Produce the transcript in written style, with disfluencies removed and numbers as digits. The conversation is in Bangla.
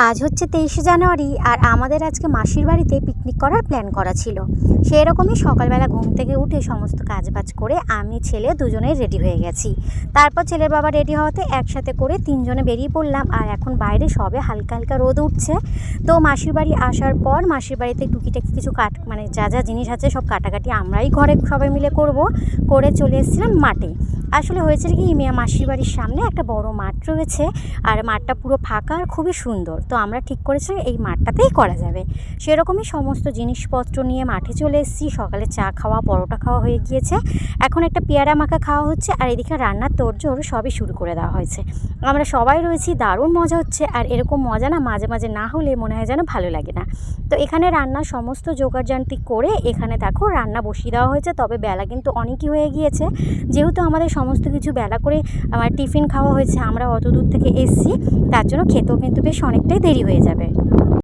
আজ হচ্ছে 23শে জানুয়ারি আর আমাদের আজকে মাসির বাড়িতে পিকনিক করার প্ল্যান করা ছিল। সেই রকমই সকালবেলা ঘুম থেকে উঠে সমস্ত কাজবাজ করে আমি ছেলে দুজনেই রেডি হয়ে গেছি। তারপর ছেলের বাবা রেডি হওয়াতে একসাথে করে তিনজনে বেরিয়ে পড়লাম। আর এখন বাইরে সবে হালকা হালকা রোদ উঠছে। তো মাসির বাড়ি আসার পর মাসির বাড়িতে টুকিটাকি কিছু যা যা জিনিস আছে সব কাটাকাটি আমরাই ঘরে সবাই মিলে করে চলে এসেছিলাম মাঠে। আসলে হয়েছে কি, মাসির বাড়ির সামনে একটা বড় মাঠ রয়েছে আর মাঠটা পুরো ফাঁকা আর খুবই সুন্দর। তো আমরা ঠিক করেছি এই মাঠটাতেই করা যাবে। সেরকমই সমস্ত জিনিসপত্র নিয়ে মাঠে চলে এসেছি। সকালে চা খাওয়া, পরোটা খাওয়া হয়ে গিয়েছে। এখন একটা পেয়ারা মাখা খাওয়া হচ্ছে আর এদিকে রান্নার তোড়জোড় সবই শুরু করে দেওয়া হয়েছে। আমরা সবাই রয়েছি, দারুণ মজা হচ্ছে। আর এরকম মজা না মাঝে মাঝে না হলে মনে হয় যেন ভালো লাগে না। তো এখানে রান্নার সমস্ত জোগাড়যন্ত্র করে এখানে দেখো রান্না বসিয়ে দেওয়া হয়েছে। তবে বেলা কিন্তু অনেকই হয়ে গিয়েছে, যেহেতু আমাদের সমস্ত কিছু বেলা করে আমার টিফিন খাওয়া হয়েছে, আমরা অত দূর থেকে এসেছি, তার জন্য খেতেও কিন্তু বেশ অনেকটাই দেরি হয়ে যাবে।